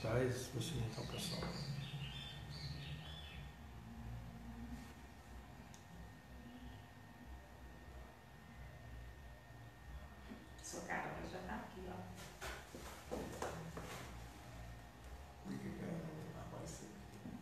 Traz você então, pessoal. Sua cara já tá aqui, ó. Aparecer aqui.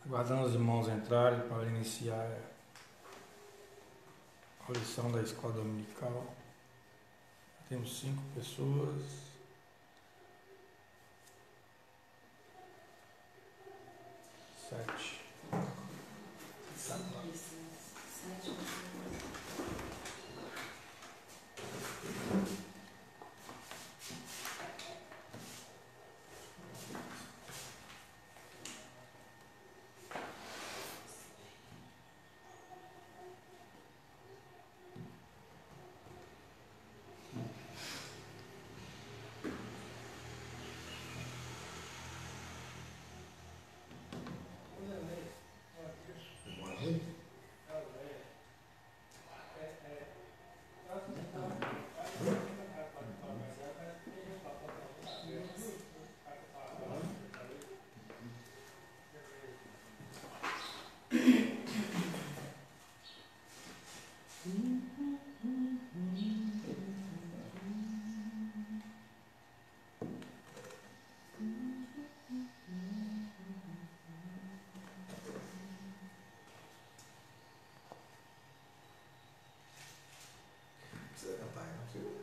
Aguardando os irmãos entrarem para iniciar a lição da escola dominical. Temos 5 pessoas. 7. Demora muito? Não precisa cantar, não precisa.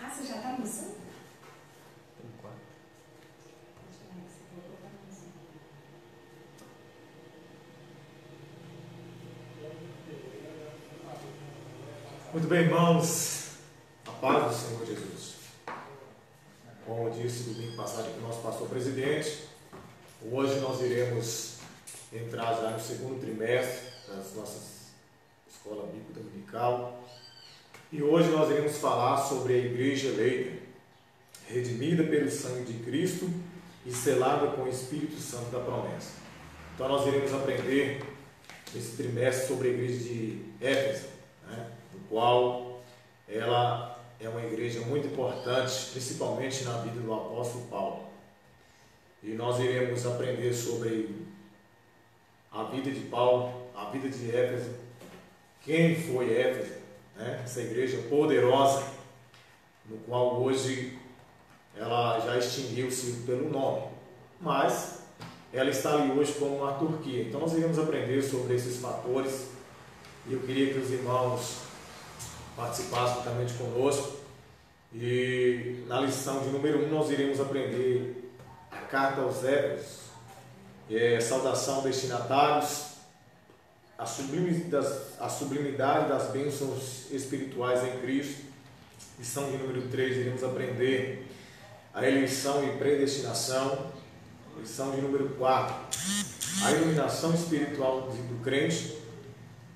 Ah, você já tá almoçando? Por enquanto. Muito bem, irmãos. A paz do Senhor Jesus. Como eu disse no domingo passado aqui, o nosso pastor presidente, hoje nós iremos entrar já no segundo trimestre das nossas escola bíblica dominical. E hoje nós iremos falar sobre a igreja eleita, redimida pelo sangue de Cristo e selada com o Espírito Santo da promessa. Então nós iremos aprender nesse trimestre sobre a igreja de Éfeso, no qual ela é uma igreja muito importante, principalmente na vida do apóstolo Paulo. E nós iremos aprender sobre a vida de Paulo, a vida de Éfeso, quem foi Éfeso, essa igreja poderosa, no qual hoje ela já extinguiu-se pelo nome, mas ela está ali hoje como uma Turquia. Então nós iremos aprender sobre esses fatores e eu queria que os irmãos participassem também conosco. E na lição de número 1 nós iremos aprender a carta aos Éfesos, saudação destinatários, a sublimidade das bênçãos espirituais em Cristo. Lição de número 3, iremos aprender a eleição e predestinação. Lição de número 4, a iluminação espiritual do crente,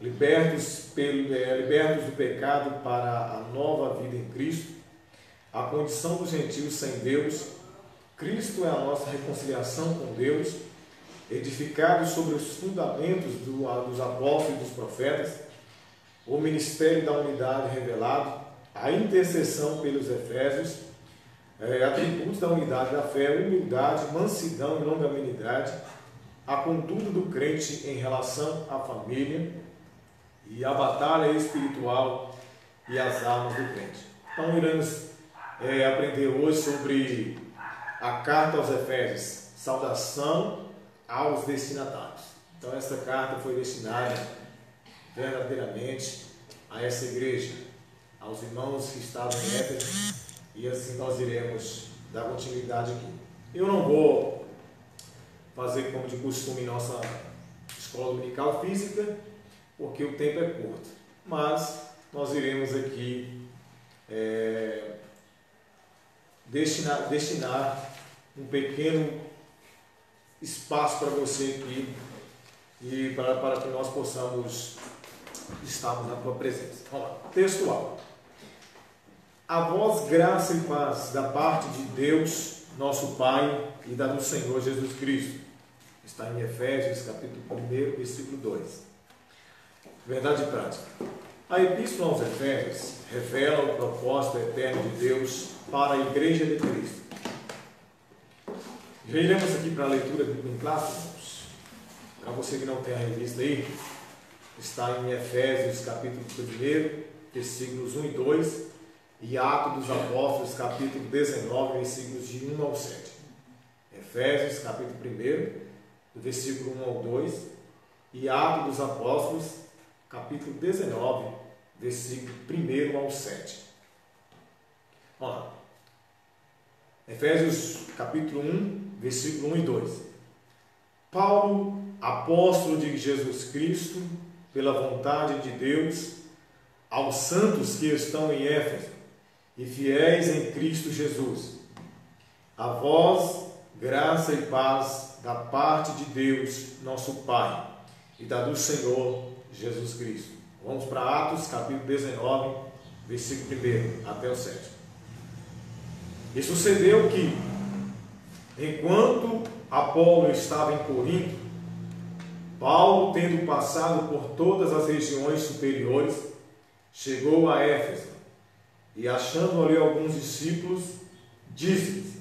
libertos do pecado para a nova vida em Cristo, a condição dos gentios sem Deus, Cristo é a nossa reconciliação com Deus, edificados sobre os fundamentos dos apóstolos e dos profetas, o ministério da unidade revelado, a intercessão pelos Efésios, atributos da unidade da fé, humildade, mansidão e longanimidade, a conduta do crente em relação à família e a batalha espiritual e as armas do crente. Então iremos aprender hoje sobre a carta aos Efésios, saudação aos destinatários. Então essa carta foi destinada verdadeiramente a essa igreja, aos irmãos que estavam em Éfeso, e assim nós iremos dar continuidade aqui. Eu não vou fazer como de costume em nossa escola dominical física, porque o tempo é curto, mas nós iremos aqui destinar um pequeno espaço para você aqui e para que nós possamos estarmos na tua presença. Vamos lá. Textual. A vós graça e paz da parte de Deus, nosso Pai, e da do Senhor Jesus Cristo. Está em Efésios, capítulo 1, versículo 2. Verdade e prática. A Epístola aos Efésios revela o propósito eterno de Deus para a Igreja de Cristo. Já iremos aqui para a leitura em classe, irmãos. Para você que não tem a revista aí, está em Efésios, capítulo 1, versículos 1 e 2, e Atos dos Apóstolos, capítulo 19, versículos de 1 ao 7. Efésios, capítulo 1, do versículo 1 ao 2, e Atos dos Apóstolos, capítulo 19, versículo 1 ao 7. Vamos lá. Efésios, capítulo 1, versículo 1 e 2. Paulo, apóstolo de Jesus Cristo, pela vontade de Deus, aos santos que estão em Éfeso e fiéis em Cristo Jesus. A vós, graça e paz da parte de Deus, nosso Pai, e da do Senhor Jesus Cristo. Vamos para Atos, capítulo 19, versículo 1 até o 7. E sucedeu que, enquanto Apolo estava em Corinto, Paulo, tendo passado por todas as regiões superiores, chegou a Éfeso, e achando ali alguns discípulos, disse-lhes: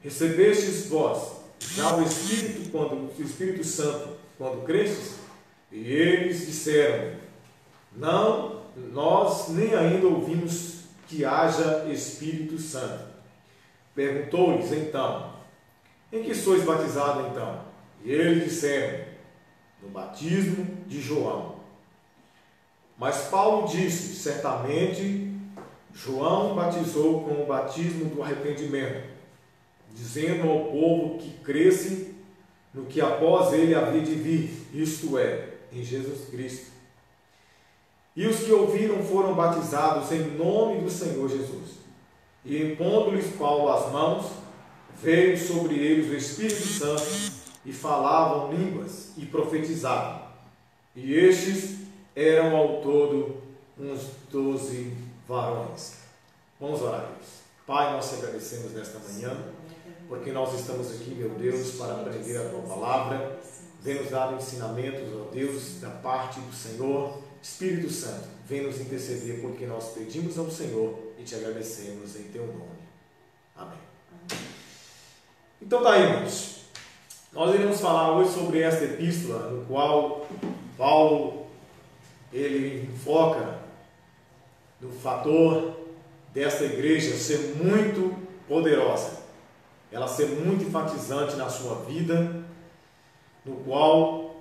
recebestes vós já o Espírito Santo quando crestes? E eles disseram: não, nós nem ainda ouvimos que haja Espírito Santo. Perguntou-lhes então: em que sois batizados então? E eles disseram: no batismo de João. Mas Paulo disse: certamente João batizou com o batismo do arrependimento, dizendo ao povo que cresce no que após ele havia de vir, isto é, em Jesus Cristo. E os que ouviram foram batizados em nome do Senhor Jesus. E impondo-lhes Paulo as mãos, veio sobre eles o Espírito Santo, e falavam línguas e profetizavam. E estes eram ao todo uns 12 varões. Vamos orar, Deus. Pai, nós te agradecemos nesta manhã, porque nós estamos aqui, meu Deus, para aprender a tua palavra. Vem nos dar ensinamentos, ó Deus, da parte do Senhor. Espírito Santo, vem nos interceder, porque nós pedimos ao Senhor e te agradecemos em teu nome. Amém. Então tá aí, irmãos. Nós iremos falar hoje sobre esta epístola, no qual Paulo ele foca no fator desta igreja ser muito poderosa, ela ser muito enfatizante na sua vida, no qual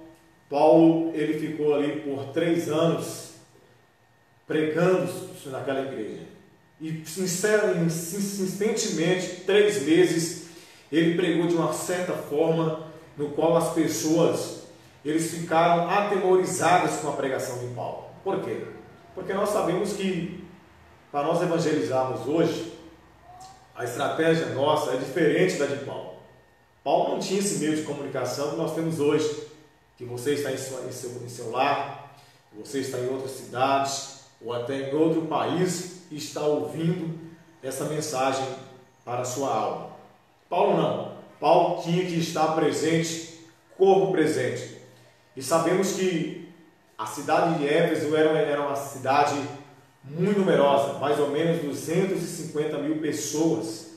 Paulo ele ficou ali por 3 anos pregando naquela igreja. E insistentemente, 3 vezes, ele pregou de uma certa forma, no qual as pessoas eles ficaram atemorizadas com a pregação de Paulo. Por quê? Porque nós sabemos que, para nós evangelizarmos hoje, a estratégia nossa é diferente da de Paulo. Paulo não tinha esse meio de comunicação que nós temos hoje, que você está em seu lar, que você está em outra cidade, ou até em outro país, e está ouvindo essa mensagem para a sua alma. Paulo não. Paulo tinha que estar presente, corpo presente. E sabemos que a cidade de Éfeso era uma cidade muito numerosa, mais ou menos 250 mil pessoas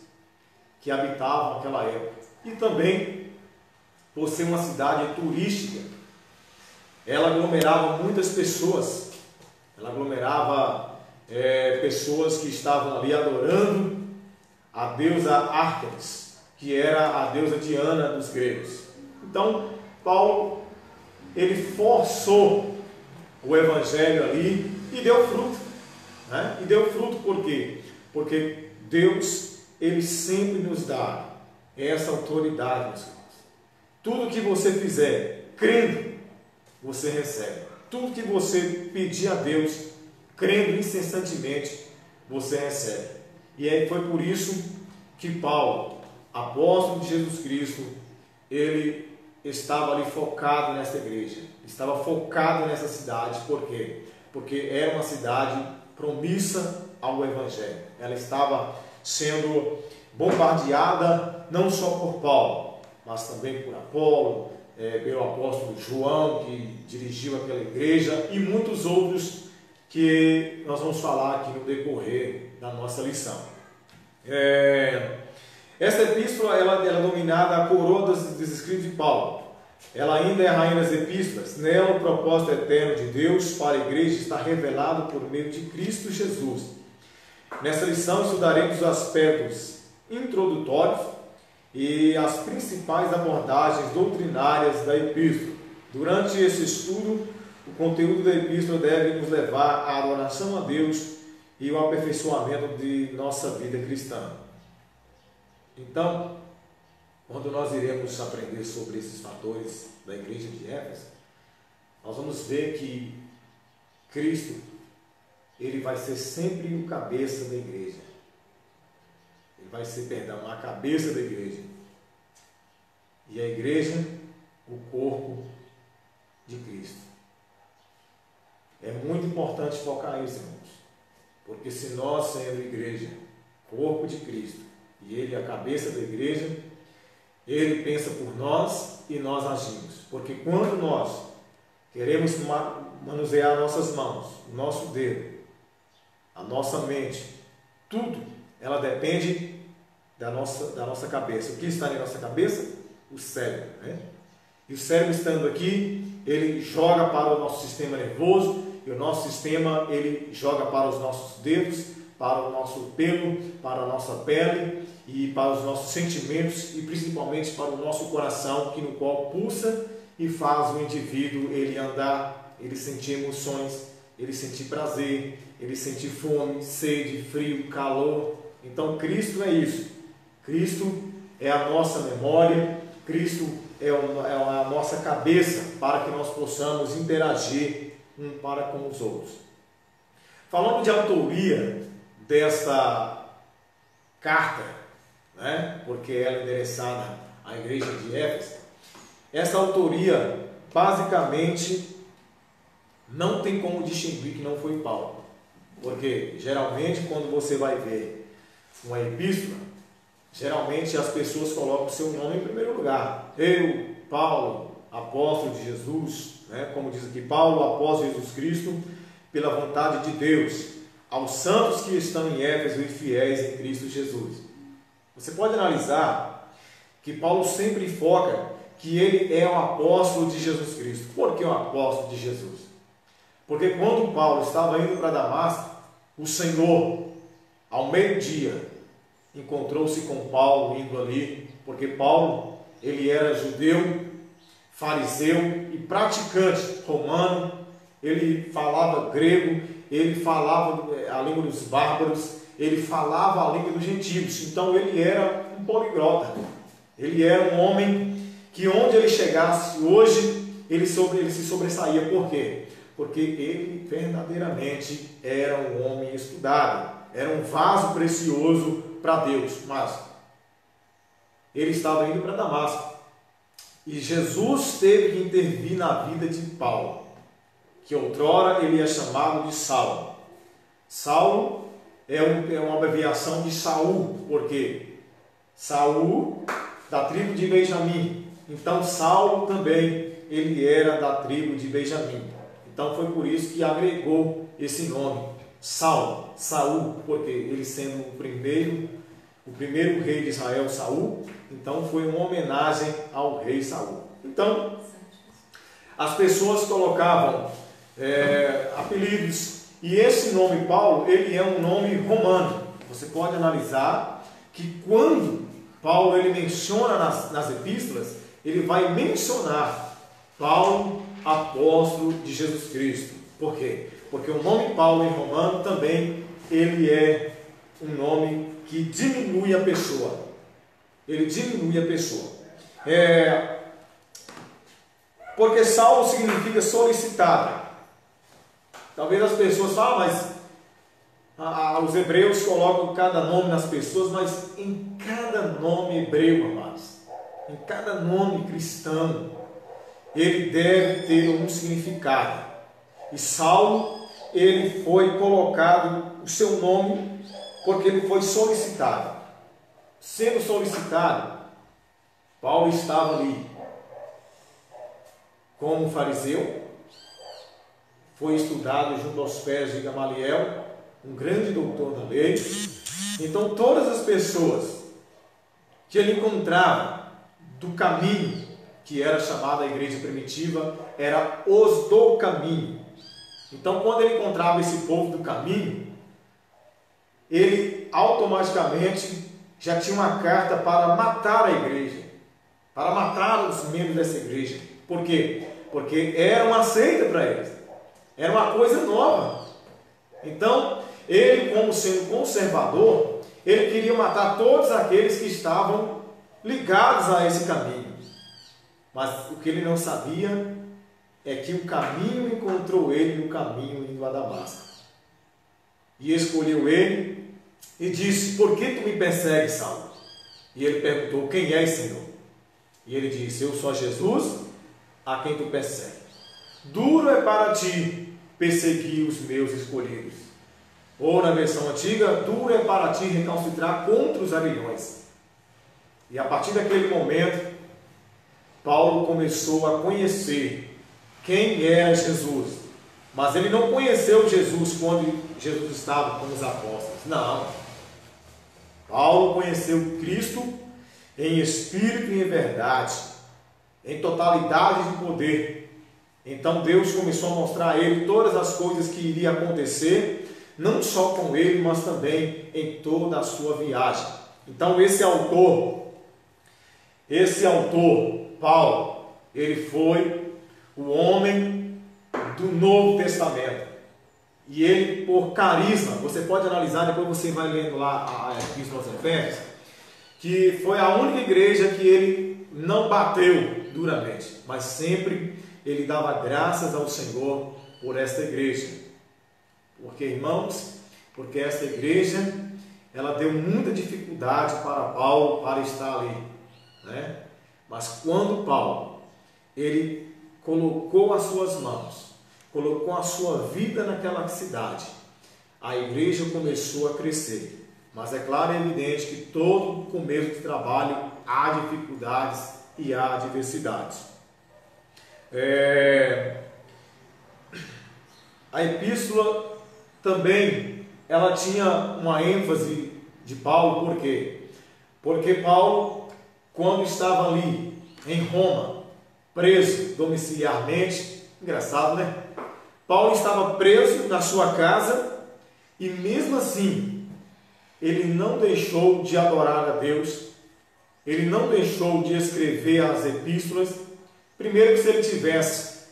que habitavam naquela época. E também, por ser uma cidade turística, ela aglomerava muitas pessoas. Ela aglomerava pessoas que estavam ali adorando a deusa Ártemis, que era a deusa Diana dos gregos. Então, Paulo, ele forçou o evangelho ali e deu fruto. Né? E deu fruto por quê? Porque Deus, ele sempre nos dá essa autoridade, meus irmãos. Tudo que você fizer crendo, você recebe. Tudo que você pedir a Deus, crendo incessantemente, você recebe. E aí foi por isso que Paulo, apóstolo de Jesus Cristo, ele estava ali focado nessa igreja, estava focado nessa cidade. Por quê? Porque era uma cidade promissa ao Evangelho. Ela estava sendo bombardeada não só por Paulo, mas também por Apolo, pelo apóstolo João, que dirigiu aquela igreja, e muitos outros que nós vamos falar aqui no decorrer da nossa lição. Esta epístola ela é dominada a coroa dos escritos de Paulo. Ela ainda é a rainha das epístolas. Nela o propósito eterno de Deus para a igreja está revelado por meio de Cristo Jesus. Nesta lição estudaremos os aspectos introdutórios e as principais abordagens doutrinárias da epístola. Durante esse estudo, o conteúdo da epístola deve nos levar à adoração a Deus e ao aperfeiçoamento de nossa vida cristã. Então, quando nós iremos aprender sobre esses fatores da igreja de Éfeso, nós vamos ver que Cristo, ele vai ser sempre o cabeça da igreja. Ele vai ser, a cabeça da igreja. E a igreja, o corpo de Cristo. É muito importante focar isso, irmãos. Porque se nós, sendo igreja, corpo de Cristo, e Ele é a cabeça da igreja, Ele pensa por nós e nós agimos. Porque quando nós queremos manusear nossas mãos, o nosso dedo, a nossa mente, tudo, ela depende da nossa cabeça. O que está na nossa cabeça? O cérebro. E o cérebro estando aqui, ele joga para o nosso sistema nervoso, e o nosso sistema ele joga para os nossos dedos, para o nosso pelo, para a nossa pele e para os nossos sentimentos e principalmente para o nosso coração, que no qual pulsa e faz o indivíduo ele andar, ele sentir emoções, ele sentir prazer, ele sentir fome, sede, frio, calor. Então Cristo é isso. Cristo é a nossa memória, Cristo é a nossa cabeça para que nós possamos interagir um para com os outros. Falando de autoria desta carta, porque ela é endereçada à igreja de Éfeso, essa autoria basicamente não tem como distinguir que não foi Paulo, porque geralmente quando você vai ver uma epístola, geralmente as pessoas colocam o seu nome em primeiro lugar. Eu, Paulo, apóstolo de Jesus, como diz aqui, Paulo, apóstolo de Jesus Cristo, pela vontade de Deus, aos santos que estão em Éfeso e fiéis em Cristo Jesus. Você pode analisar que Paulo sempre foca que ele é um apóstolo de Jesus Cristo. Por que um apóstolo de Jesus? Porque quando Paulo estava indo para Damasco, o Senhor, ao meio-dia, encontrou-se com Paulo indo ali, porque Paulo, ele era judeu, fariseu e praticante romano, ele falava grego, ele falava a língua dos bárbaros, ele falava a língua dos gentios. Então ele era um poliglota, ele era um homem que onde ele chegasse hoje, ele se sobressaía. Por quê? Porque ele verdadeiramente era um homem estudado, era um vaso precioso para Deus. Mas ele estava indo para Damasco e Jesus teve que intervir na vida de Paulo, que outrora ele é chamado de Saulo. Saulo é uma abreviação de Saul, porque Saul da tribo de Benjamim. Então Saulo também ele era da tribo de Benjamim. Então foi por isso que agregou esse nome, Saulo, Saul, porque ele sendo o primeiro rei de Israel, Saul, então foi uma homenagem ao rei Saul. Então as pessoas colocavam apelidos, e esse nome Paulo, ele é um nome romano. Você pode analisar que quando Paulo ele menciona nas epístolas, ele vai mencionar Paulo, apóstolo de Jesus Cristo. Por quê? Porque o nome Paulo em romano também ele é um nome que diminui a pessoa. Ele diminui a pessoa. Porque Saulo significa solicitado. Talvez as pessoas falem, mas os hebreus colocam cada nome nas pessoas, mas em cada nome hebreu, amados, em cada nome cristão, ele deve ter um significado. E Saulo, ele foi colocado o seu nome porque ele foi solicitado. Sendo solicitado, Paulo estava ali como fariseu, foi estudado junto aos pés de Gamaliel, um grande doutor da lei. Então todas as pessoas que ele encontrava do caminho, que era chamada a igreja primitiva, era os do caminho. Então quando ele encontrava esse povo do caminho, ele automaticamente já tinha uma carta para matar a igreja, para matar os membros dessa igreja. Por quê? Porque era uma seita para eles, era uma coisa nova. Então, ele, como sendo conservador, ele queria matar todos aqueles que estavam ligados a esse caminho. Mas o que ele não sabia é que o caminho encontrou ele no caminho indo a Damasco. E escolheu ele e disse: por que tu me persegues, Saulo? E ele perguntou: quem és, Senhor? E ele disse: eu sou Jesus, a quem tu persegues. Duro é para ti perseguir os meus escolhidos. Ou na versão antiga: duro é para ti recalcitrar contra os aguilhões. E a partir daquele momento, Paulo começou a conhecer quem era Jesus. Mas ele não conheceu Jesus quando Jesus estava com os apóstolos. Não. Paulo conheceu Cristo em espírito e em verdade, em totalidade de poder. Então Deus começou a mostrar a ele todas as coisas que iriam acontecer, não só com ele, mas também em toda a sua viagem. Então esse autor, Paulo, ele foi o homem do Novo Testamento. E ele, por carisma, você pode analisar, depois você vai lendo lá a Epístola aos Efésios, que foi a única igreja que ele não bateu duramente, mas sempre ele dava graças ao Senhor por esta igreja. Porque, irmãos, porque esta igreja, ela deu muita dificuldade para Paulo para estar ali, né? Mas quando Paulo, ele colocou as suas mãos, colocou a sua vida naquela cidade, a igreja começou a crescer. Mas é claro e evidente que todo começo de trabalho há dificuldades e há adversidades. A epístola também, ela tinha uma ênfase de Paulo. Por quê? Porque Paulo, quando estava ali em Roma, preso domiciliarmente, engraçado, né? Paulo estava preso na sua casa e mesmo assim ele não deixou de adorar a Deus, ele não deixou de escrever as epístolas. Primeiro que se ele tivesse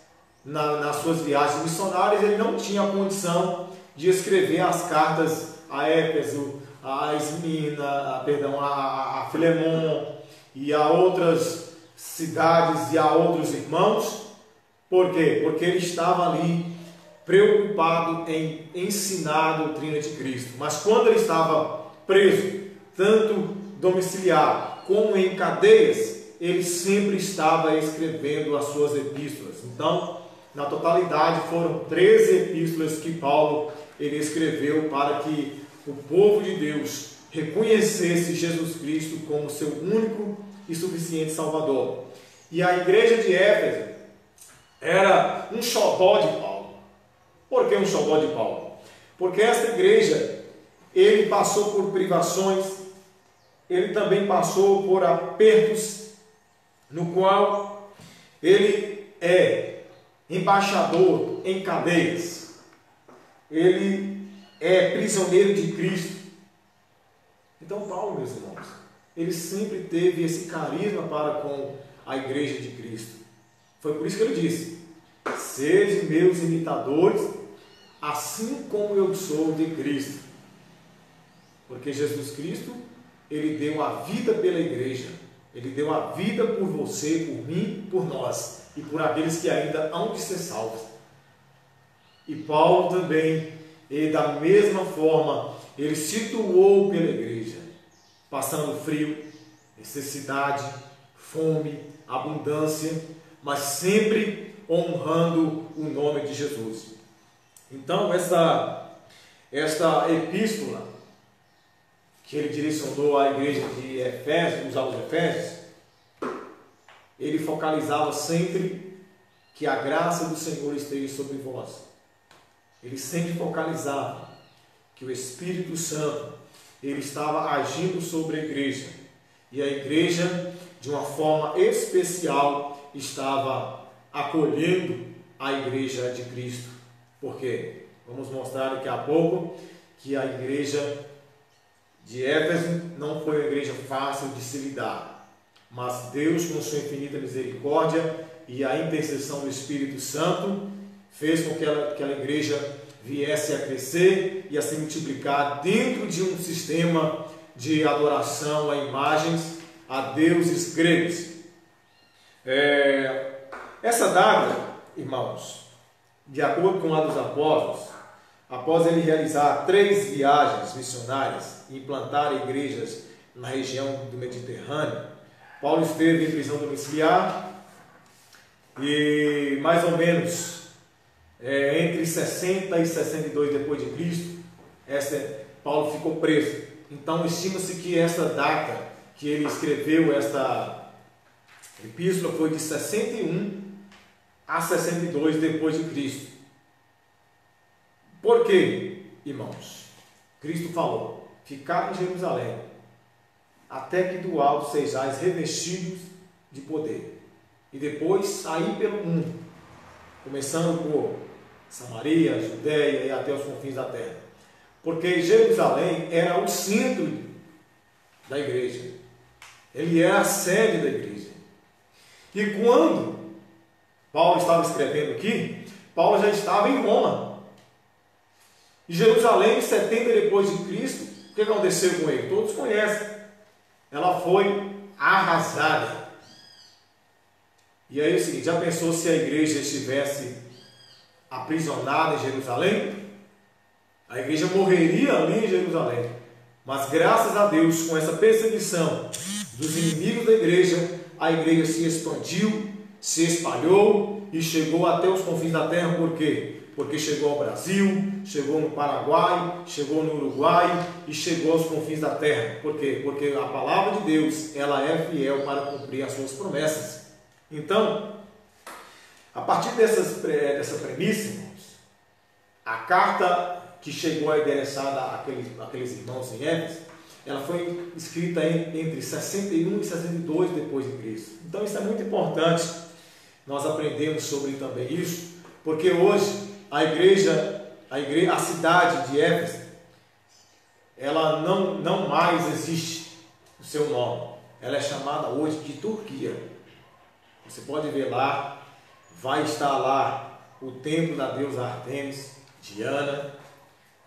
nas suas viagens missionárias, ele não tinha a condição de escrever as cartas a Éfeso, a Esmina, a Filemon e a outras cidades e a outros irmãos. Por quê? Porque ele estava ali preocupado em ensinar a doutrina de Cristo. Mas quando ele estava preso, tanto domiciliar como em cadeias, ele sempre estava escrevendo as suas epístolas. Então, na totalidade, foram 13 epístolas que Paulo ele escreveu para que o povo de Deus reconhecesse Jesus Cristo como seu único e suficiente Salvador. E a igreja de Éfeso era um xodó de Paulo. Por que um xodó de Paulo? Porque esta igreja, ele passou por privações, ele também passou por apertos, no qual ele é embaixador em cadeias, ele é prisioneiro de Cristo. Então Paulo, meus irmãos, ele sempre teve esse carisma para com a igreja de Cristo. Foi por isso que ele disse: sede meus imitadores, assim como eu sou de Cristo. Porque Jesus Cristo, ele deu a vida pela igreja, ele deu a vida por você, por mim, por nós e por aqueles que ainda hão de ser salvos. E Paulo também, ele, da mesma forma, ele se doou pela igreja, passando frio, necessidade, fome, abundância, mas sempre honrando o nome de Jesus. Então, esta epístola que ele direcionou à igreja de Efésios, aos Efésios, ele focalizava sempre que a graça do Senhor esteja sobre vós. Ele sempre focalizava que o Espírito Santo ele estava agindo sobre a igreja. E a igreja, de uma forma especial, estava acolhendo a igreja de Cristo. Por quê? Vamos mostrar daqui a pouco que a igreja de Éfeso não foi uma igreja fácil de se lidar. Mas Deus, com sua infinita misericórdia e a intercessão do Espírito Santo, fez com que aquela igreja viesse a crescer e a se multiplicar dentro de um sistema de adoração a imagens, a deuses gregos. Essa data, irmãos, de acordo com a dos apóstolos, após ele realizar 3 viagens missionárias e implantar igrejas na região do Mediterrâneo, Paulo esteve em prisão domiciliar e mais ou menos entre 60 e 62 depois de Cristo, Paulo ficou preso. Então estima-se que essa data que ele escreveu esta epístola foi de 61 a 62 depois de Cristo. Por quê, irmãos? Cristo falou: ficar em Jerusalém, até que do alto sejais revestidos de poder, e depois sair pelo mundo, começando por Samaria, Judéia e até os confins da terra. Porque Jerusalém era o centro da igreja, ele era a sede da igreja. E quando Paulo estava escrevendo aqui, Paulo já estava em Roma. E Jerusalém, 70 depois de Cristo, o que aconteceu com ele? Todos conhecem. Ela foi arrasada. E aí é o seguinte, já pensou se a igreja estivesse aprisionada em Jerusalém? A igreja morreria ali em Jerusalém. Mas graças a Deus, com essa perseguição dos inimigos da igreja, a igreja se expandiu, se espalhou e chegou até os confins da terra. Por quê? Porque chegou ao Brasil, chegou no Paraguai, chegou no Uruguai e chegou aos confins da terra. Por quê? Porque a palavra de Deus, ela é fiel para cumprir as suas promessas. Então, a partir dessa premissa, irmãos, a carta que chegou a endereçada àqueles irmãos em Éfeso, ela foi escrita entre 61 e 62 depois de Cristo. Então isso é muito importante, nós aprendemos sobre também isso, porque hoje a cidade de Éfeso, ela não mais existe o seu nome, ela é chamada hoje de Turquia. Você pode ver lá, vai estar lá o templo da deusa Artemis, Diana,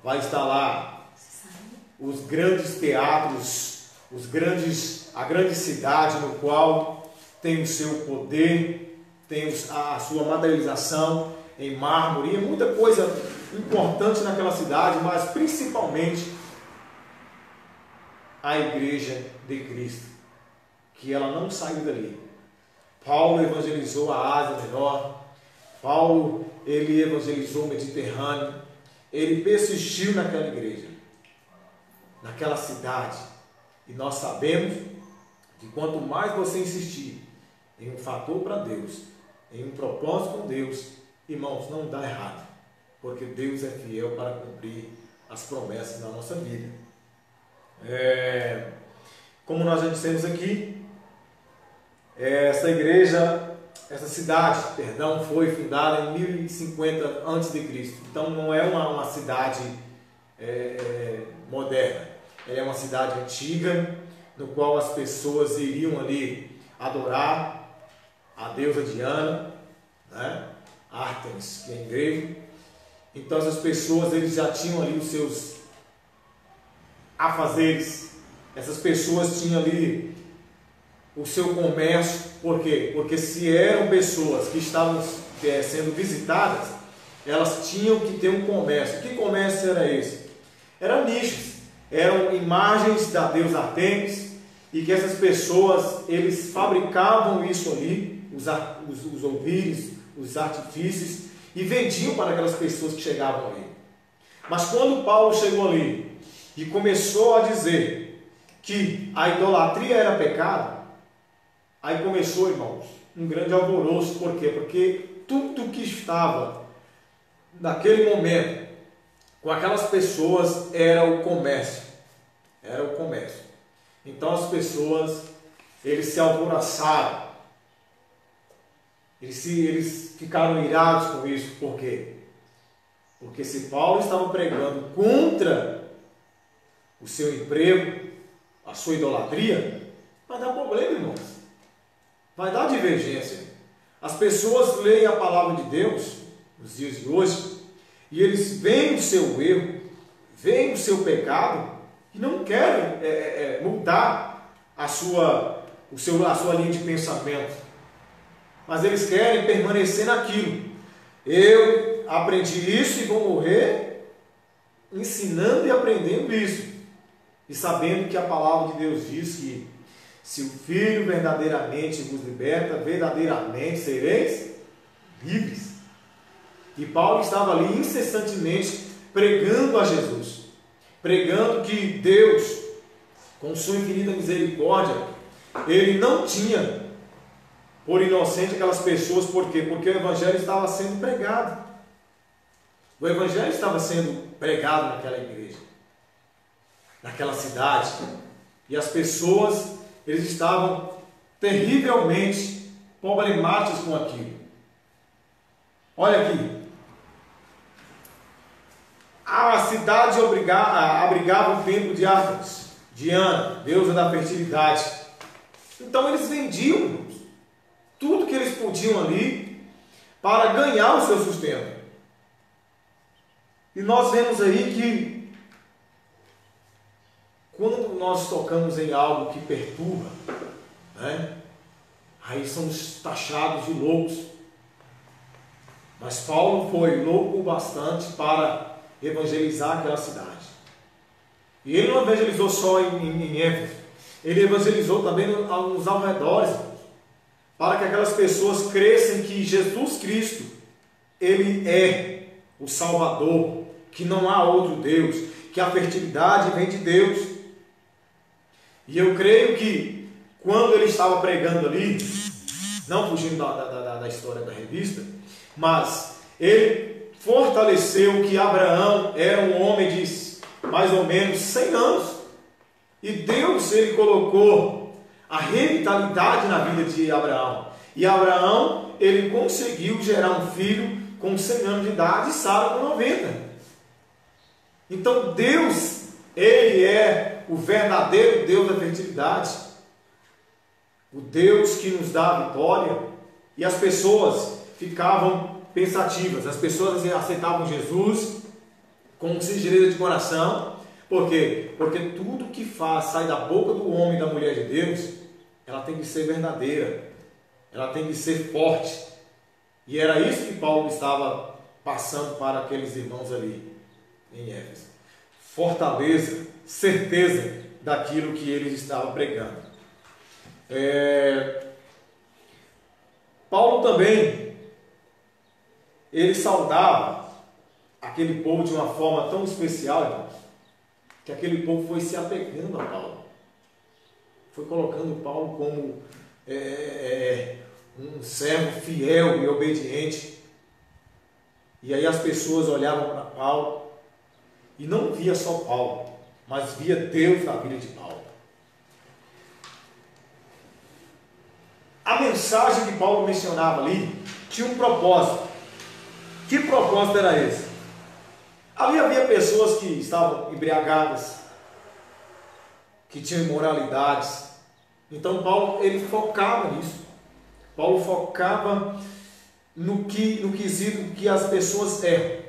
vai estar lá os grandes teatros, a grande cidade no qual tem o seu poder, tem a sua materialização em mármore, e muita coisa importante naquela cidade, mas principalmente a igreja de Cristo, que ela não saiu dali. Paulo evangelizou a Ásia Menor, Paulo ele evangelizou o Mediterrâneo, ele persistiu naquela igreja, naquela cidade, e nós sabemos que quanto mais você insistir em um fator para Deus, em um propósito com Deus, irmãos, não dá errado, porque Deus é fiel para cumprir as promessas na nossa vida. Como nós já dissemos aqui, essa cidade, foi fundada em 1050 a.C. Então não é uma cidade moderna, é uma cidade antiga, no qual as pessoas iriam ali adorar a deusa Diana, né? Artemis, que é em grego. Então essas pessoas eles já tinham ali os seus afazeres, essas pessoas tinham ali o seu comércio. Por quê? Porque se eram pessoas que estavam sendo visitadas, elas tinham que ter um comércio. Que comércio era esse? Eram nichos, eram imagens da deusa Artemis, e que essas pessoas, eles fabricavam isso ali, os ouvires, os artifícios, e vendiam para aquelas pessoas que chegavam ali. Mas quando Paulo chegou ali e começou a dizer que a idolatria era pecado, aí começou, irmãos, um grande alvoroço. Por quê? Porque tudo que estava naquele momento com aquelas pessoas era o comércio. Era o comércio. Então as pessoas, eles se alvoroçaram. Eles ficaram irados com isso. Por quê? Porque se Paulo estava pregando contra o seu emprego, a sua idolatria, vai dar problema, irmãos. Vai dar divergência. As pessoas leem a palavra de Deus nos dias de hoje e eles veem o seu erro, veem o seu pecado e não querem mudar a sua linha de pensamento. Mas eles querem permanecer naquilo. Eu aprendi isso e vou morrer ensinando e aprendendo isso. E sabendo que a palavra de Deus diz que se o Filho verdadeiramente vos liberta, verdadeiramente sereis livres. E Paulo estava ali incessantemente pregando a Jesus. Pregando que Deus, com sua infinita misericórdia, Ele não tinha por inocente aquelas pessoas. Por quê? Porque o Evangelho estava sendo pregado. O Evangelho estava sendo pregado naquela igreja, naquela cidade. E as pessoas, eles estavam terrivelmente problemáticos com aquilo. Olha aqui. A cidade abrigava o templo de Artemis, Diana, deusa da fertilidade. Então eles vendiam tudo que eles podiam ali para ganhar o seu sustento. E nós vemos aí que quando nós tocamos em algo que perturba, aí somos taxados de loucos. Mas Paulo foi louco o bastante para evangelizar aquela cidade. E ele não evangelizou só em Éfeso, ele evangelizou também nos arredores, para que aquelas pessoas cresçam que Jesus Cristo, Ele é o Salvador, que não há outro Deus, que a fertilidade vem de Deus. E eu creio que quando ele estava pregando ali, não fugindo da história da revista, mas ele fortaleceu que Abraão era um homem de mais ou menos 100 anos. E Deus, ele colocou a revitalidade na vida de Abraão. E Abraão, ele conseguiu gerar um filho com 100 anos de idade e Sara com 90. Então Deus, Ele é o verdadeiro Deus da fertilidade. O Deus que nos dá a vitória. E as pessoas ficavam pensativas. As pessoas aceitavam Jesus com singeleza de coração. Por quê? Porque tudo que sai da boca do homem e da mulher de Deus, ela tem que ser verdadeira. Ela tem que ser forte. E era isso que Paulo estava passando para aqueles irmãos ali em Éfeso. Fortaleza, certeza daquilo que eles estavam pregando. Paulo também, ele saudava aquele povo de uma forma tão especial, irmãos, que aquele povo foi se apegando a Paulo. Foi colocando Paulo como um servo fiel e obediente. E aí as pessoas olhavam para Paulo e não via só Paulo, mas via Deus na vida de Paulo. A mensagem que Paulo mencionava ali tinha um propósito. Que propósito era esse? Ali havia pessoas que estavam embriagadas, que tinham imoralidades. Então Paulo, ele focava nisso. Paulo focava no quesito que as pessoas erram.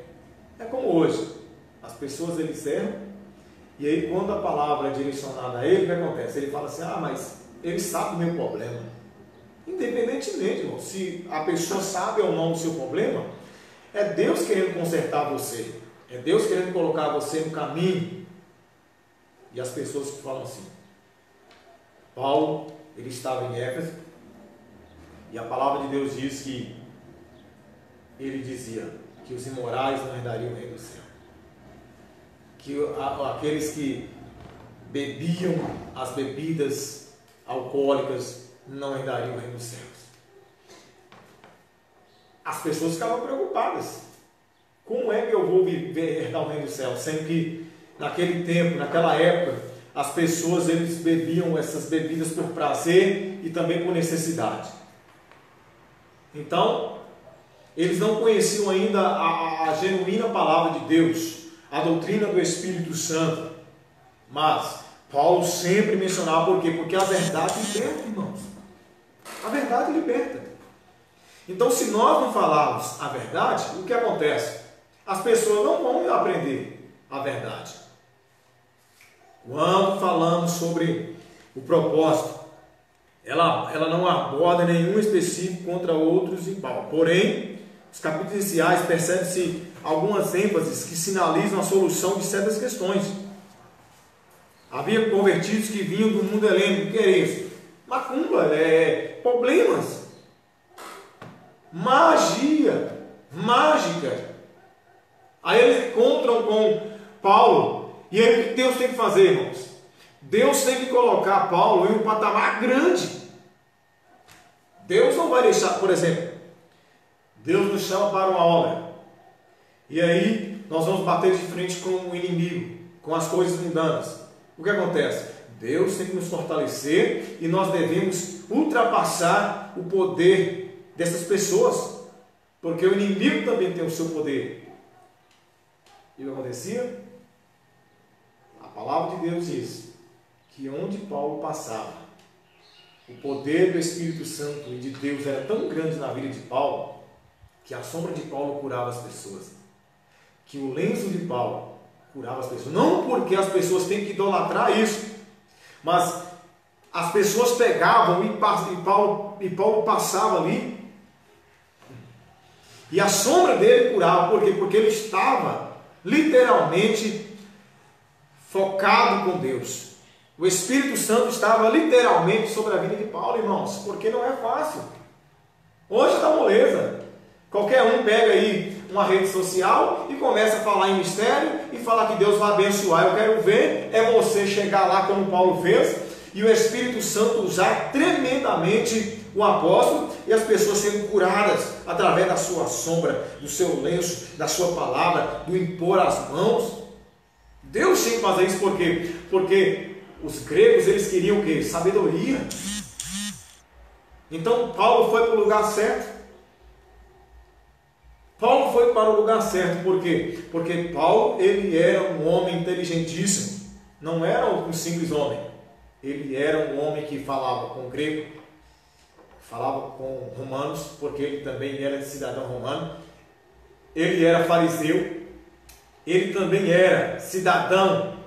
É como hoje. As pessoas, eles erram. E aí quando a palavra é direcionada a ele, o que acontece? Ele fala assim, mas ele sabe do meu problema. Independentemente, irmão, se a pessoa sabe ou não do seu problema, é Deus querendo consertar você. É Deus querendo colocar você no caminho. E as pessoas que falam assim, Paulo, ele estava em Éfeso, e a palavra de Deus diz que ele dizia que os imorais não herdariam o reino do céu. Que aqueles que bebiam as bebidas alcoólicas não herdariam o reino dos céus. As pessoas ficavam preocupadas. Como é que eu vou herdar o reino do céu? Sendo que naquele tempo, naquela época, as pessoas eles bebiam essas bebidas por prazer e também por necessidade. Então, eles não conheciam ainda a genuína palavra de Deus, a doutrina do Espírito Santo. Mas Paulo sempre mencionava por quê? Porque a verdade liberta, irmãos. A verdade liberta. Então, se nós não falarmos a verdade, o que acontece? As pessoas não vão aprender a verdade. Quando falamos sobre o propósito, ela não aborda nenhum específico contra outros em Paulo. Porém, os capítulos iniciais percebem-se algumas ênfases que sinalizam a solução de certas questões. Havia convertidos que vinham do mundo helênico. O que é isso? Macumba, problemas, magia, mágica. Aí eles encontram com Paulo. E aí o que Deus tem que fazer, irmãos? Deus tem que colocar Paulo em um patamar grande. Deus não vai deixar, por exemplo, Deus nos chama para uma obra. E aí nós vamos bater de frente com o inimigo, com as coisas mundanas. O que acontece? Deus tem que nos fortalecer e nós devemos ultrapassar o poder dessas pessoas. Porque o inimigo também tem o seu poder. E o que acontecia? A palavra de Deus diz que onde Paulo passava, o poder do Espírito Santo e de Deus era tão grande na vida de Paulo, que a sombra de Paulo curava as pessoas, que o lenço de Paulo curava as pessoas. Não porque as pessoas têm que idolatrar isso, mas as pessoas pegavam e Paulo passava ali, e a sombra dele curava. Por quê? Porque ele estava literalmente focado com Deus. O Espírito Santo estava literalmente sobre a vida de Paulo, irmãos, porque não é fácil. Hoje está moleza. Qualquer um pega aí uma rede social e começa a falar em mistério e falar que Deus vai abençoar. Eu quero ver você chegar lá como Paulo fez e o Espírito Santo usar tremendamente o apóstolo e as pessoas sendo curadas através da sua sombra, do seu lenço, da sua palavra, do impor as mãos. Deus tem que fazer isso por quê? Porque os gregos eles queriam o quê? Sabedoria. Então Paulo foi para o lugar certo. Paulo foi para o lugar certo, por quê? Porque Paulo, ele era um homem inteligentíssimo, não era um simples homem, ele era um homem que falava com grego, falava com romanos, porque ele também era cidadão romano, ele era fariseu, ele também era cidadão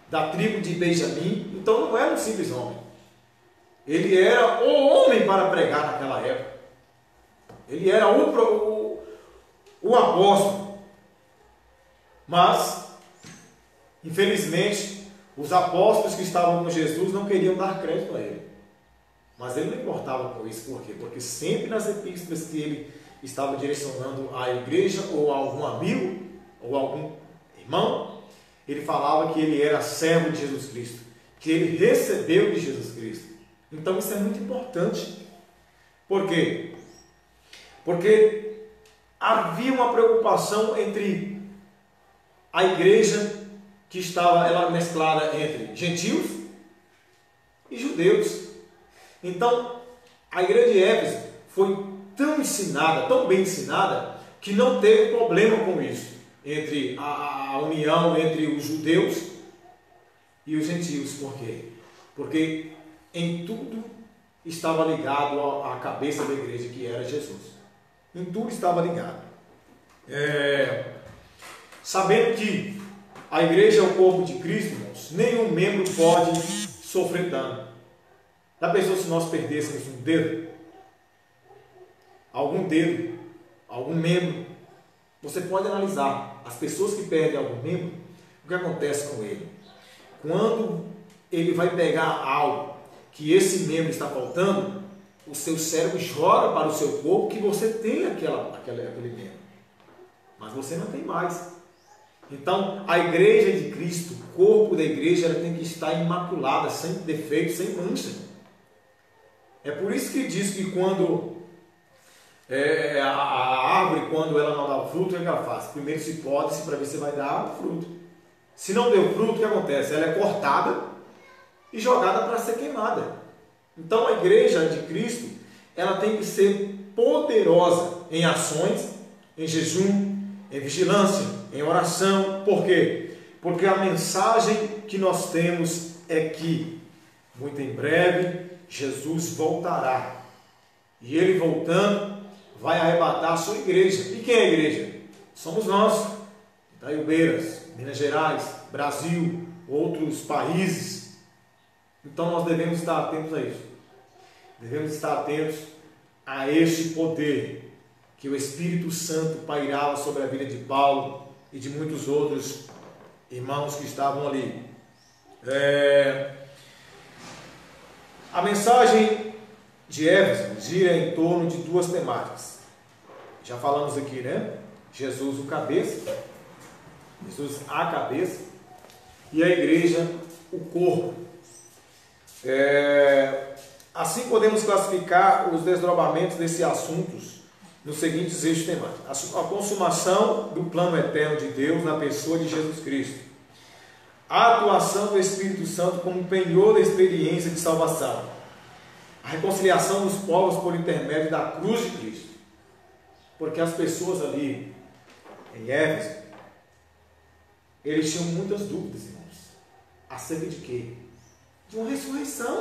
da tribo de Benjamim, então não era um simples homem, ele era o homem para pregar naquela época, ele era o apóstolo. Mas, infelizmente, os apóstolos que estavam com Jesus não queriam dar crédito a ele. Mas ele não importava com isso. Por quê? Porque sempre nas epístolas que ele estava direcionando à igreja, ou a algum amigo, ou a algum irmão, ele falava que ele era servo de Jesus Cristo, que ele recebeu de Jesus Cristo. Então isso é muito importante. Por quê? Porque havia uma preocupação entre a igreja, que estava ela mesclada entre gentios e judeus. Então, a igreja de Éfeso foi tão ensinada, tão bem ensinada, que não teve problema com isso, entre a união entre os judeus e os gentios. Por quê? Porque em tudo estava ligado à cabeça da igreja, que era Jesus. Em tudo estava ligado. Sabendo que a igreja é o corpo de Cristo, irmãos, nenhum membro pode sofrer dano. Já pensou se nós perdêssemos um dedo? Algum dedo, algum membro? Você pode analisar as pessoas que perdem algum membro, o que acontece com ele? Quando ele vai pegar algo que esse membro está faltando, o seu cérebro joga para o seu corpo que você tem aquele membro, mas você não tem mais. Então, a igreja de Cristo, o corpo da igreja, ela tem que estar imaculada, sem defeito, sem mancha. É por isso que diz que quando a árvore, quando ela não dá fruto, o que ela faz? Primeiro se pode-se para ver se vai dar fruto. Se não deu fruto, o que acontece? Ela é cortada e jogada para ser queimada. Então, a igreja de Cristo, ela tem que ser poderosa em ações, em jejum, em vigilância, em oração. Por quê? Porque a mensagem que nós temos é que, muito em breve, Jesus voltará. E Ele voltando, vai arrebatar a sua igreja. E quem é a igreja? Somos nós, Itaiubeiras, Minas Gerais, Brasil, outros países. Então nós devemos estar atentos a isso. Devemos estar atentos a este poder que o Espírito Santo pairava sobre a vida de Paulo e de muitos outros irmãos que estavam ali. A mensagem de Éfeso gira em torno de duas temáticas. Já falamos aqui, né? Jesus o cabeça, Jesus a cabeça, e a igreja o corpo. Assim podemos classificar os desdobramentos desses assuntos nos seguintes eixos temáticos: a consumação do plano eterno de Deus na pessoa de Jesus Cristo, a atuação do Espírito Santo como penhor da experiência de salvação, a reconciliação dos povos por intermédio da cruz de Cristo. Porque as pessoas ali em Éfeso, eles tinham muitas dúvidas, irmãos, acerca de quê? De uma ressurreição.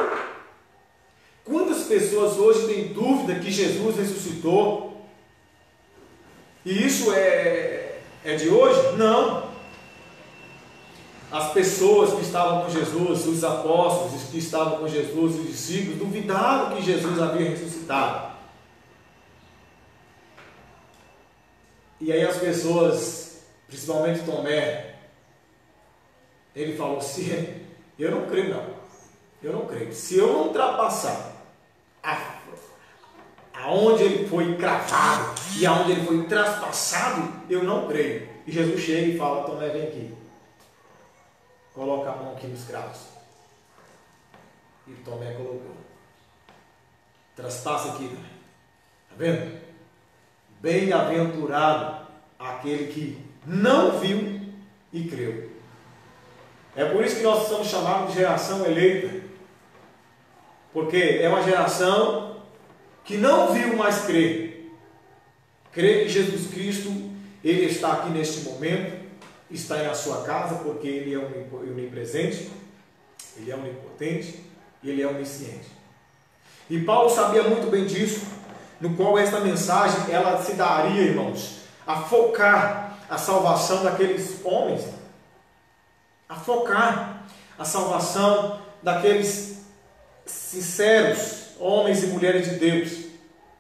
Quantas pessoas hoje têm dúvida que Jesus ressuscitou? E isso é de hoje? Não. As pessoas que estavam com Jesus, os apóstolos que estavam com Jesus, os discípulos, duvidaram que Jesus havia ressuscitado. E aí as pessoas, principalmente Tomé, ele falou assim: eu não creio não. Eu não creio. Se eu não ultrapassar aonde ele foi cravado e aonde ele foi traspassado, eu não creio. E Jesus chega e fala: Tomé, vem aqui. Coloca a mão aqui nos cravos. E Tomé colocou. Traspassa aqui, né? Tá vendo? Bem-aventurado aquele que não viu e creu. É por isso que nós somos chamados de geração eleita. Porque é uma geração que não viu, mas crê. Crê que Jesus Cristo, Ele está aqui neste momento, está aí na sua casa, porque Ele é onipresente, Ele é onipotente e Ele é onisciente. E Paulo sabia muito bem disso, no qual esta mensagem, ela se daria, irmãos, a focar a salvação daqueles homens, a focar a salvação daqueles sinceros homens e mulheres de Deus.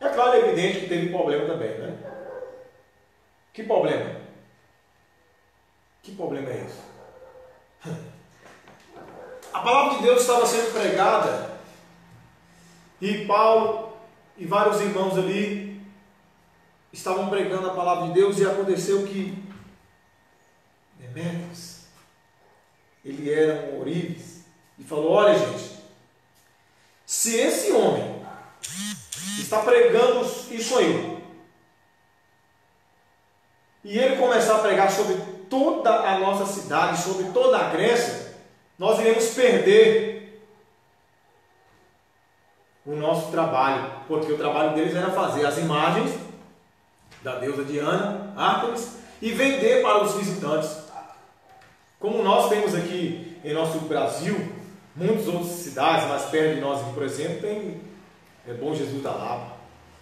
É claro, é evidente que teve problema também, né? Que problema? Que problema é esse? A palavra de Deus estava sendo pregada e Paulo e vários irmãos ali estavam pregando a palavra de Deus, e aconteceu que Demétrios, ele era um ourives, e falou: olha, gente, se esse homem está pregando isso aí, e ele começar a pregar sobre toda a nossa cidade, sobre toda a Grécia, nós iremos perder o nosso trabalho, porque o trabalho deles era fazer as imagens da deusa Diana, Ártemis, e vender para os visitantes. Como nós temos aqui em nosso Brasil, muitas outras cidades, mais perto de nós aqui, por exemplo, tem Bom Jesus da Lapa.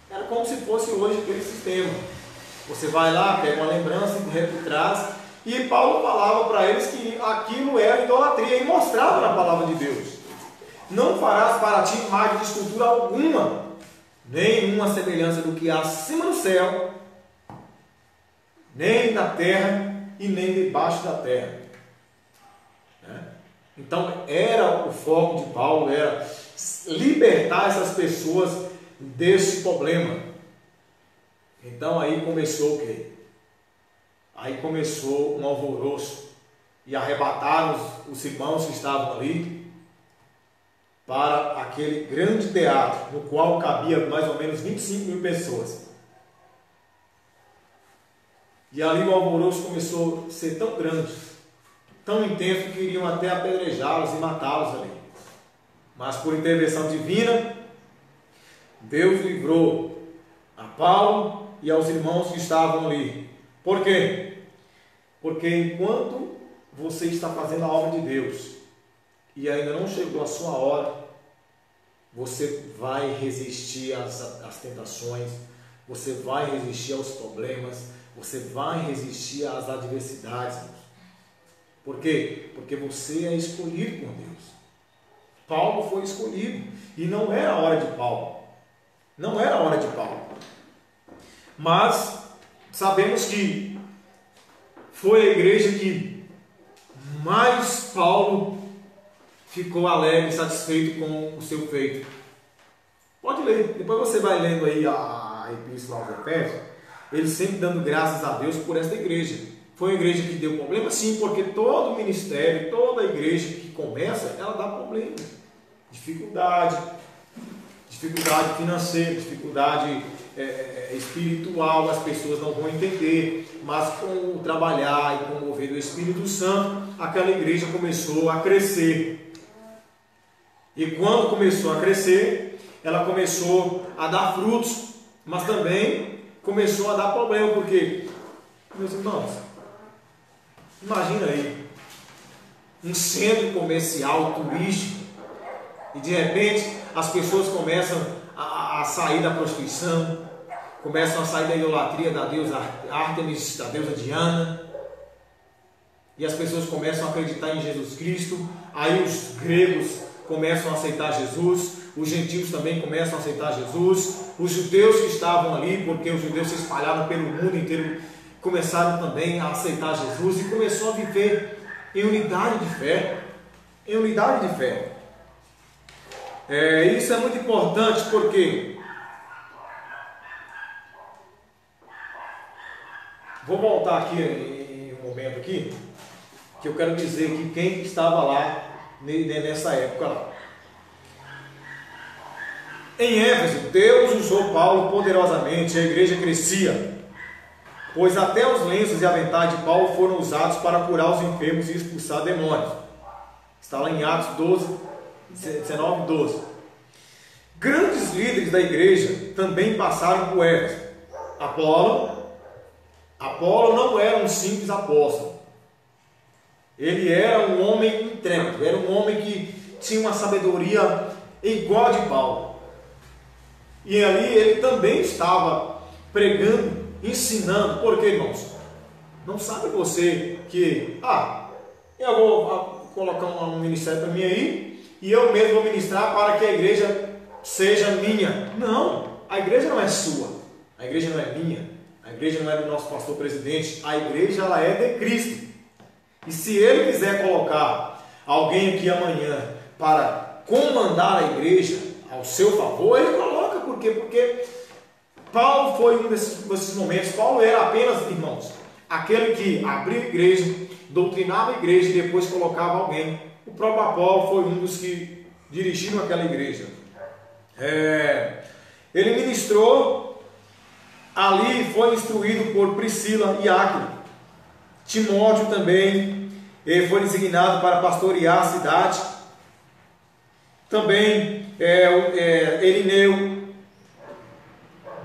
Era como se fosse hoje aquele sistema. Você vai lá, pega uma lembrança e traz. E Paulo falava para eles que aquilo era idolatria, e mostrava na palavra de Deus: não farás para ti imagem de escultura alguma, nenhuma semelhança do que há acima do céu, nem na terra e nem debaixo da terra. Então era o foco de Paulo, era libertar essas pessoas desse problema. Então aí começou o quê? Aí começou um alvoroço e arrebataram os irmãos que estavam ali para aquele grande teatro, no qual cabia mais ou menos 25.000 pessoas. E ali o alvoroço começou a ser tão grande, tão intenso, que iriam até apedrejá-los e matá-los ali. Mas por intervenção divina, Deus livrou a Paulo e aos irmãos que estavam ali. Por quê? Porque enquanto você está fazendo a obra de Deus e ainda não chegou a sua hora, você vai resistir às tentações, você vai resistir aos problemas, você vai resistir às adversidades. Por quê? Porque você é escolhido por Deus. Paulo foi escolhido e não era a hora de Paulo. Não era a hora de Paulo. Mas sabemos que foi a igreja que mais Paulo ficou alegre e satisfeito com o seu feito. Pode ler, depois você vai lendo aí a Epístola aos Efésios, ele sempre dando graças a Deus por esta igreja. Foi uma igreja que deu problema? Sim, porque todo ministério, toda igreja que começa, ela dá problema. Dificuldade financeira, dificuldade espiritual, as pessoas não vão entender, mas com o trabalhar e com o mover do Espírito Santo, aquela igreja começou a crescer. E quando começou a crescer, ela começou a dar frutos, mas também começou a dar problema, porque, meus irmãos, imagina aí, um centro comercial turístico, e de repente as pessoas começam a sair da prostituição, começam a sair da idolatria da deusa Ártemis, da deusa Diana, e as pessoas começam a acreditar em Jesus Cristo. Aí os gregos começam a aceitar Jesus, os gentios também começam a aceitar Jesus, os judeus que estavam ali, porque os judeus se espalharam pelo mundo inteiro, começaram também a aceitar Jesus e começou a viver em unidade de fé. Em unidade de fé. Isso é muito importante, porque vou voltar aqui em um momento aqui, que eu quero dizer que quem estava lá nessa época lá. Em Éfeso, Deus usou Paulo poderosamente, a igreja crescia, pois até os lenços e aventais de Paulo foram usados para curar os enfermos e expulsar demônios. Está lá em Atos 19, 12. Grandes líderes da igreja também passaram por Éfeso. Apolo não era um simples apóstolo. Ele era um homem intrépido, era um homem que tinha uma sabedoria igual a de Paulo. E ali ele também estava pregando, ensinando. Por quê, irmãos? Não sabe você que, eu vou colocar um ministério para mim aí, e eu mesmo vou ministrar para que a igreja seja minha. Não, a igreja não é sua, a igreja não é minha, a igreja não é do nosso pastor presidente, a igreja ela é de Cristo. E se ele quiser colocar alguém aqui amanhã para comandar a igreja ao seu favor, ele coloca. Por quê? Porque Paulo foi um desses momentos. Paulo era apenas, irmãos, aquele que abria a igreja, doutrinava a igreja e depois colocava alguém. O próprio Apolo foi um dos que dirigiram aquela igreja. Ele ministrou ali, foi instruído por Priscila e Áquila. Timóteo também foi designado para pastorear a cidade. Também Irineu,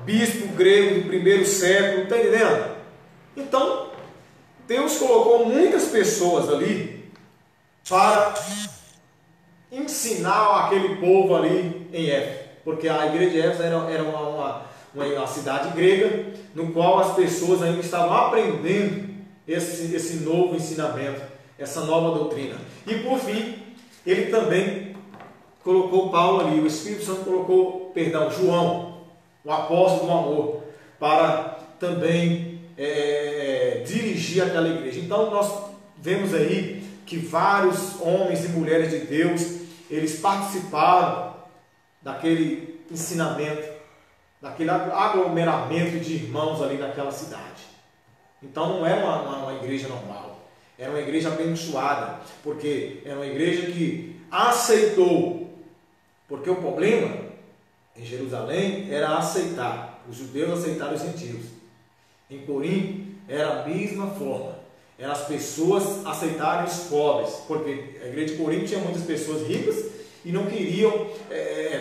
bispo grego do primeiro século, está entendendo? Então, Deus colocou muitas pessoas ali para ensinar aquele povo ali em Éfeso, porque a igreja de Éfeso era uma cidade grega, no qual as pessoas ainda estavam aprendendo esse novo ensinamento, essa nova doutrina. E por fim, ele também colocou Paulo ali, o Espírito Santo colocou, João, o apóstolo do amor, para também dirigir aquela igreja. Então nós vemos aí que vários homens e mulheres de Deus, eles participaram daquele ensinamento, daquele aglomeramento de irmãos ali naquela cidade. Então não era uma igreja normal, era uma igreja abençoada, porque era uma igreja que aceitou, porque o problema em Jerusalém era aceitar, os judeus aceitaram os gentios. Em Corinto era a mesma forma, eram as pessoas aceitarem os pobres, porque a igreja de Corinto tinha muitas pessoas ricas e não queriam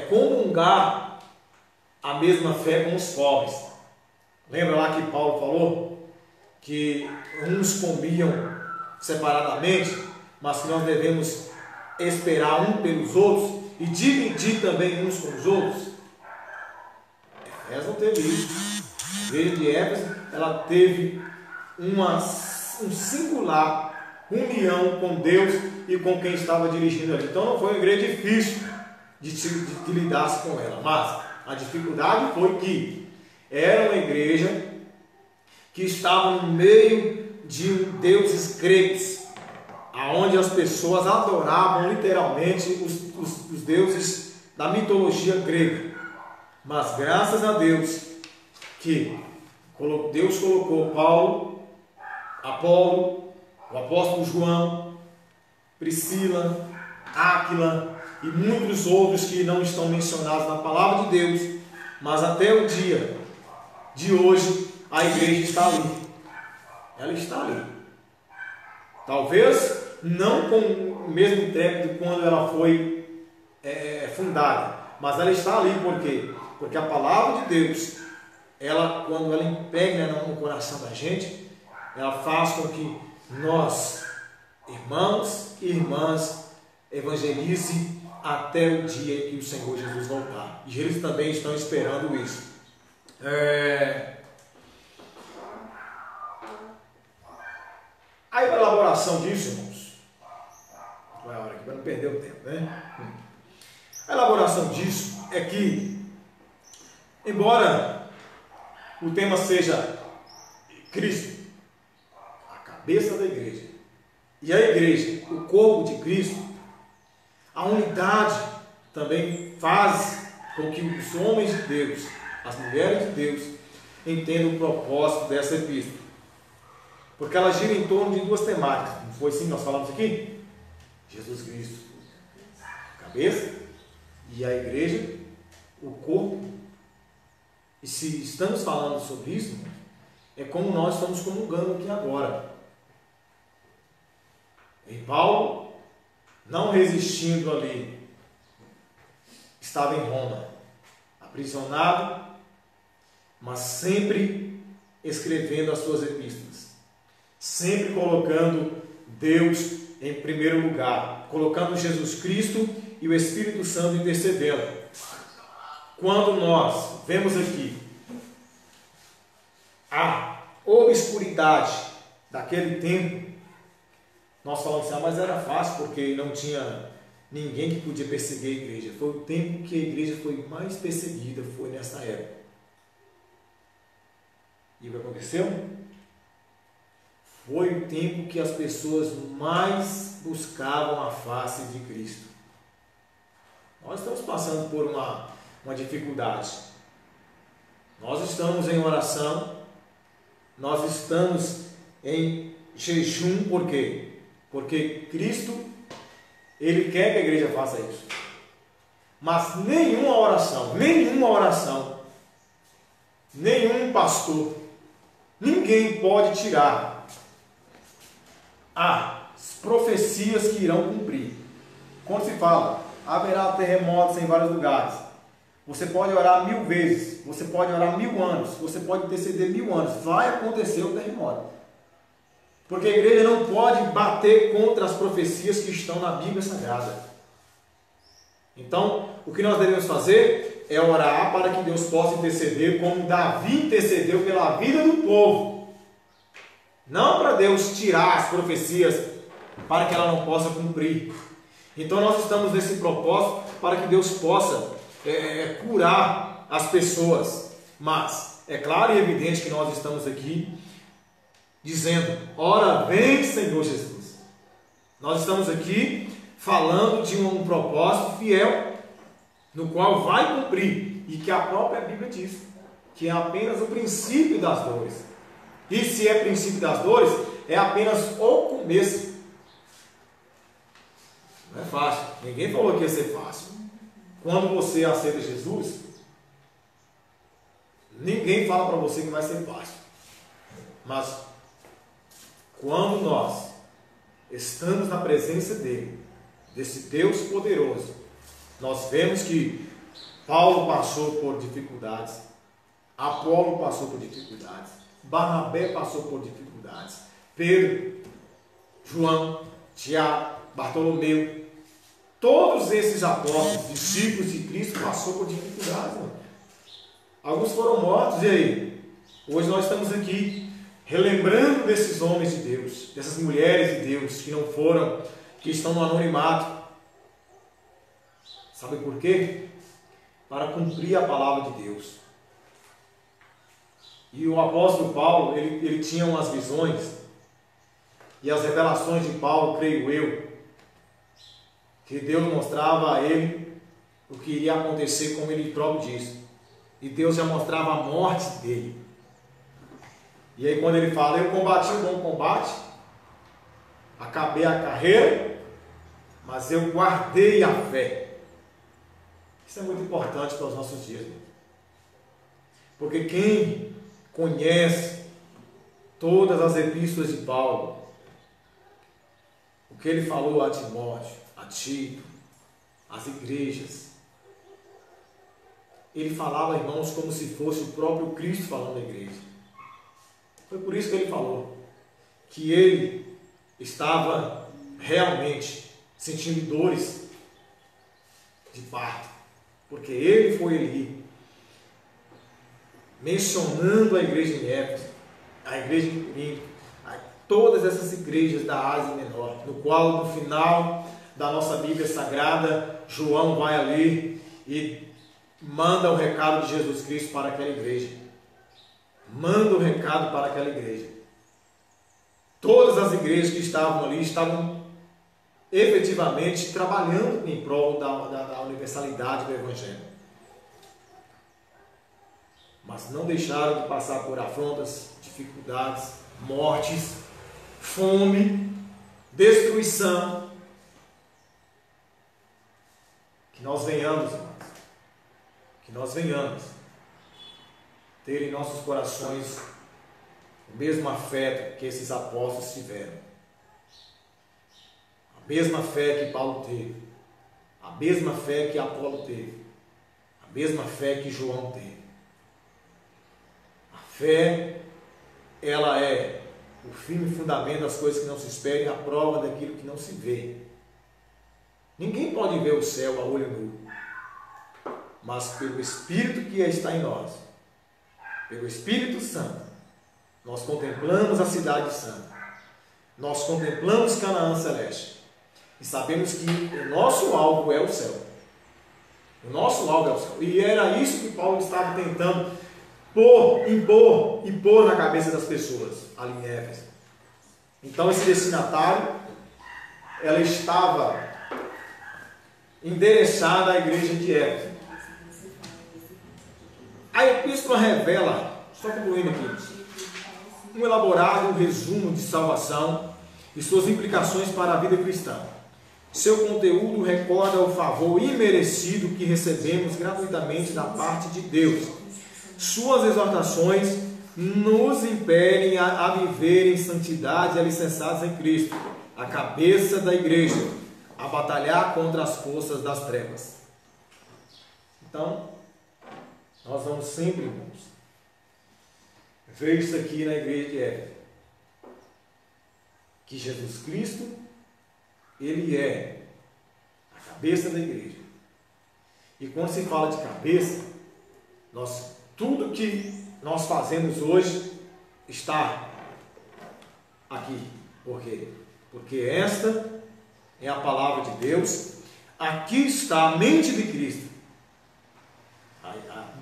comungar a mesma fé com os pobres. Lembra lá que Paulo falou que uns comiam separadamente, mas que nós devemos esperar um pelos outros e dividir também uns com os outros? Éfeso não teve isso. A igreja de Éfeso, ela teve uma singular união com Deus e com quem estava dirigindo ali. Então não foi uma igreja difícil de lidar com ela, mas a dificuldade foi que era uma igreja que estava no meio de deuses gregos, aonde as pessoas adoravam literalmente os deuses da mitologia grega. Mas graças a Deus que Deus colocou Paulo, Apolo, o apóstolo João, Priscila, Áquila e muitos outros que não estão mencionados na palavra de Deus, mas até o dia de hoje a igreja está ali. Ela está ali. Talvez não com o mesmo trépito quando ela foi fundada, mas ela está ali por quê? Porque a palavra de Deus, ela, quando ela impregna no coração da gente, ela faz com que nós, irmãos e irmãs, evangelizem até o dia que o Senhor Jesus voltar. E eles também estão esperando isso. A elaboração disso, irmãos, vai a hora aqui para não perder o tempo, né? A elaboração disso é que, embora o tema seja Cristo, a cabeça da igreja, e a igreja, o corpo de Cristo, a unidade também faz com que os homens de Deus, as mulheres de Deus, entendam o propósito dessa epístola. Porque ela gira em torno de duas temáticas. Não foi assim que nós falamos aqui? Jesus Cristo, a cabeça, e a igreja, o corpo. E se estamos falando sobre isso, é como nós estamos comungando aqui agora. E Paulo, não resistindo ali, estava em Roma, aprisionado, mas sempre escrevendo as suas epístolas, sempre colocando Deus em primeiro lugar, colocando Jesus Cristo e o Espírito Santo intercedendo. Quando nós vemos aqui a obscuridade daquele tempo, nós falamos assim, mas era fácil porque não tinha ninguém que podia perseguir a igreja. Foi o tempo que a igreja foi mais perseguida, foi nessa época. E o que aconteceu? Foi o tempo que as pessoas mais buscavam a face de Cristo. Nós estamos passando por uma dificuldade. Nós estamos em oração, nós estamos em jejum, por quê? Porque Cristo, Ele quer que a igreja faça isso. Mas nenhuma oração, nenhum pastor, ninguém pode tirar as profecias que irão cumprir. Quando se fala, haverá terremotos em vários lugares, você pode orar 1000 vezes, você pode orar 1000 anos, você pode interceder 1000 anos, vai acontecer o terremoto. Porque a igreja não pode bater contra as profecias que estão na Bíblia Sagrada. Então, o que nós devemos fazer é orar para que Deus possa interceder, como Davi intercedeu pela vida do povo. Não para Deus tirar as profecias para que ela não possa cumprir. Então nós estamos nesse propósito para que Deus possa curar as pessoas. Mas é claro e evidente que nós estamos aqui dizendo, ora vem Senhor Jesus. Nós estamos aqui falando de um propósito fiel. no qual vai cumprir, e que a própria Bíblia diz, que é apenas o princípio das dores. E se é princípio das dores, é apenas o começo. Não é fácil. Ninguém falou que ia ser fácil. Quando você aceita Jesus, ninguém fala para você que vai ser fácil. Mas quando nós estamos na presença dele, desse Deus poderoso, nós vemos que Paulo passou por dificuldades, Apolo passou por dificuldades, Barnabé passou por dificuldades, Pedro, João, Tiago, Bartolomeu, todos esses apóstolos, discípulos de Cristo, passou por dificuldades. Mano. Alguns foram mortos, e aí? Hoje nós estamos aqui relembrando desses homens de Deus, dessas mulheres de Deus que não foram, que estão no anonimato. Sabe por quê? Para cumprir a palavra de Deus. E o apóstolo Paulo, ele tinha umas visões, e as revelações de Paulo, creio eu, que Deus mostrava a ele o que iria acontecer, como ele próprio disse. E Deus já mostrava a morte dele. E aí quando ele fala, eu combati o bom combate, acabei a carreira, mas eu guardei a fé. Isso é muito importante para os nossos dias. Né? Porque quem conhece todas as epístolas de Paulo, o que ele falou a Timóteo, a Tito, as igrejas, ele falava, irmãos, como se fosse o próprio Cristo falando à igreja. Foi por isso que ele falou que ele estava realmente sentindo dores de parto, porque ele foi ali mencionando a igreja em Éfeso, a igreja em Corinto, todas essas igrejas da Ásia Menor, no qual no final da nossa Bíblia Sagrada, João vai ali e manda o recado de Jesus Cristo para aquela igreja. Manda o recado para aquela igreja. Todas as igrejas que estavam ali estavam efetivamente trabalhando em prol da universalidade do Evangelho. Mas não deixaram de passar por afrontas, dificuldades, mortes, fome, destruição. Que nós venhamos, irmãos, que nós venhamos ter em nossos corações o mesmo afeto que esses apóstolos tiveram, a mesma fé que Paulo teve, a mesma fé que Apolo teve, a mesma fé que João teve. A fé, ela é o firme fundamento das coisas que não se esperam e a prova daquilo que não se vê. Ninguém pode ver o céu a olho nu, mas pelo Espírito que está em nós, pelo Espírito Santo, nós contemplamos a cidade santa, nós contemplamos Canaã celeste e sabemos que o nosso alvo é o céu. O nosso alvo é o céu. E era isso que Paulo estava tentando impor na cabeça das pessoas ali em Éfeso. Então esse destinatário, ela estava endereçada à igreja de Éfeso. A epístola revela, só concluindo aqui, um elaborado resumo de salvação e suas implicações para a vida cristã. Seu conteúdo recorda o favor imerecido que recebemos gratuitamente da parte de Deus. Suas exortações nos impelem a viver em santidade alicerçados em Cristo, a cabeça da igreja, a batalhar contra as forças das trevas. Então, nós vamos sempre, irmãos, ver isso aqui na igreja de Éfeso, que Jesus Cristo, Ele é a cabeça da igreja. E quando se fala de cabeça, tudo que nós fazemos hoje está aqui. Por quê? Porque esta é a palavra de Deus. Aqui está a mente de Cristo, a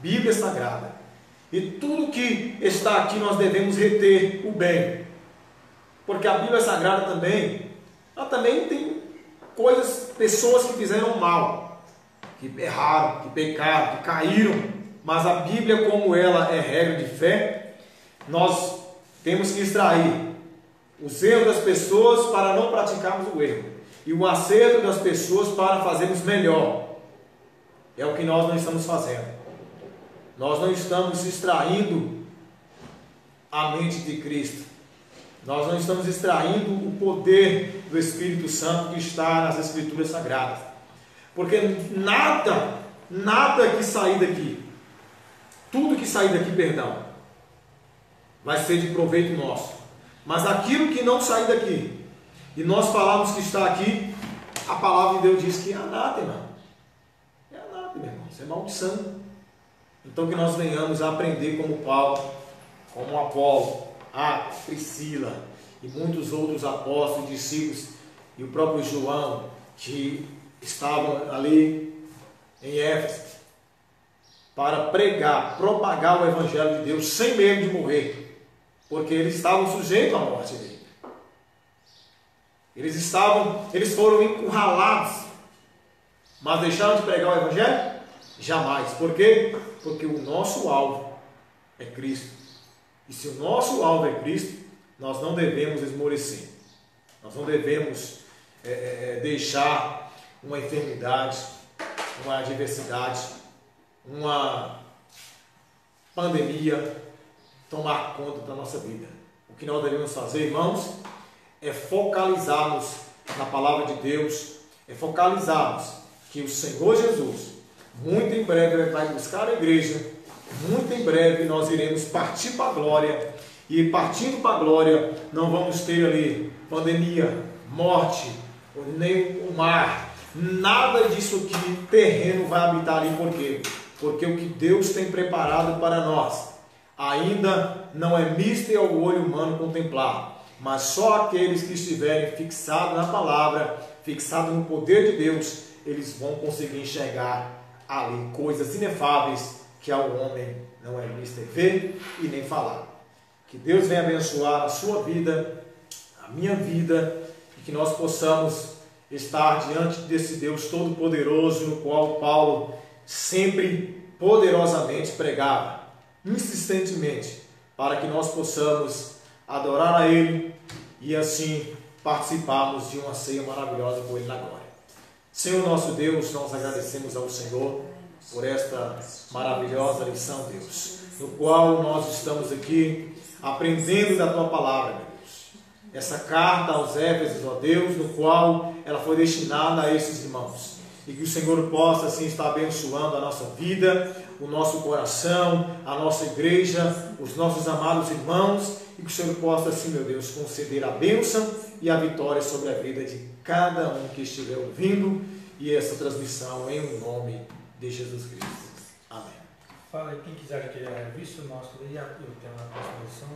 Bíblia Sagrada. E tudo que está aqui nós devemos reter o bem. Porque a Bíblia Sagrada também, ela também tem coisas, pessoas que fizeram mal, que erraram, que pecaram, que caíram, mas a Bíblia, como ela é regra de fé, nós temos que extrair os erros das pessoas para não praticarmos o erro, e o acerto das pessoas para fazermos melhor. É o que nós não estamos fazendo. Nós não estamos extraindo a mente de Cristo. Nós não estamos extraindo o poder do Espírito Santo que está nas Escrituras Sagradas. Porque nada que sair daqui, tudo que sair daqui, vai ser de proveito nosso. Mas aquilo que não sair daqui, e nós falarmos que está aqui, a palavra de Deus diz que é anátema. É anátema, irmão. Isso é maldição. Então que nós venhamos a aprender como Paulo, como Apolo, a Priscila e muitos outros apóstolos, discípulos e o próprio João, que estavam ali em Éfeso, para pregar, propagar o Evangelho de Deus sem medo de morrer, porque eles estavam sujeitos à morte dele. Eles foram encurralados, mas deixaram de pregar o Evangelho? Jamais. Por quê? Porque o nosso alvo é Cristo. E se o nosso alvo é Cristo, nós não devemos esmorecer. Nós não devemos deixar uma enfermidade, uma adversidade, uma pandemia tomar conta da nossa vida. O que nós devemos fazer, irmãos, é focalizarmos na palavra de Deus, é focalizarmos que o Senhor Jesus, muito em breve, vai buscar a igreja, muito em breve nós iremos partir para a glória, e partindo para a glória, não vamos ter ali pandemia, morte, nem o mar, nada disso aqui terreno vai habitar ali. Por quê? Porque o que Deus tem preparado para nós ainda não é misto ao olho humano contemplar, mas só aqueles que estiverem fixados na palavra, fixados no poder de Deus, eles vão conseguir enxergar ali coisas inefáveis que ao homem não é misto ver e nem falar. Que Deus venha abençoar a sua vida, a minha vida, e que nós possamos estar diante desse Deus todo-poderoso, no qual Paulo sempre poderosamente pregava, insistentemente, para que nós possamos adorar a Ele e assim participarmos de uma ceia maravilhosa com Ele na glória. Senhor nosso Deus, nós agradecemos ao Senhor por esta maravilhosa lição, Deus, no qual nós estamos aqui aprendendo da Tua palavra, meu Deus. Essa carta aos Éfesos, ó Deus, no qual ela foi destinada a esses irmãos. E que o Senhor possa assim estar abençoando a nossa vida, o nosso coração, a nossa igreja, os nossos amados irmãos, e que o Senhor possa assim, meu Deus, conceder a bênção e a vitória sobre a vida de cada um que estiver ouvindo e essa transmissão em nome de Jesus Cristo. Amém. Fala aí, quem quiser adquirir a revista, nosso aí, eu tenho na próxima edição.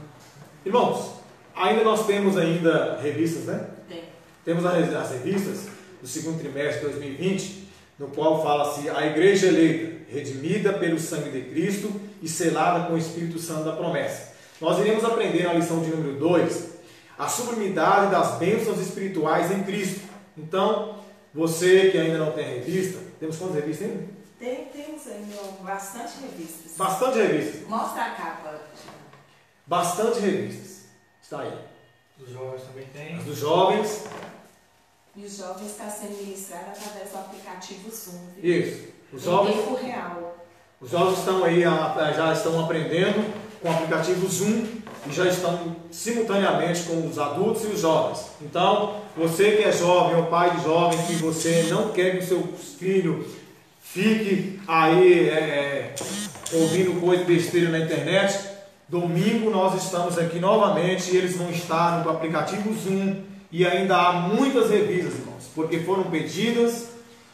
Irmãos, ainda nós temos ainda revistas, né? Tem. Temos as revistas do segundo trimestre de 2020, no qual fala-se a igreja eleita, redimida pelo sangue de Cristo e selada com o Espírito Santo da promessa. Nós iremos aprender na lição de número 2 a sublimidade das bênçãos espirituais em Cristo. Então, você que ainda não tem a revista, temos quantas revistas ainda? Temos ainda bastante revistas. Bastante revistas. Mostra a capa. Bastante revistas. Está aí. Os jovens também tem. As dos jovens. E os jovens estão sendo ministrados através do aplicativo Zoom. Isso. Os em jovens, tempo real. os jovens estão aí, já estão aprendendo com o aplicativo Zoom e já estão simultaneamente com os adultos e os jovens. Então, você que é jovem ou pai de jovem, que você não quer que o seu filho fique aí ouvindo coisa besteira na internet, domingo nós estamos aqui novamente e eles vão estar no aplicativo Zoom e ainda há muitas revistas, irmãos, porque foram pedidas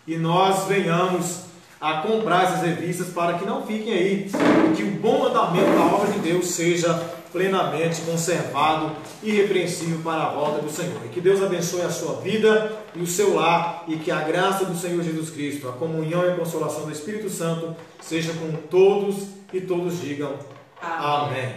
e nós venhamos a comprar essas revistas para que não fiquem aí, que o bom andamento da obra de Deus seja plenamente conservado e irrepreensível para a volta do Senhor. E que Deus abençoe a sua vida e o seu lar, e que a graça do Senhor Jesus Cristo, a comunhão e a consolação do Espírito Santo seja com todos e todos digam amém.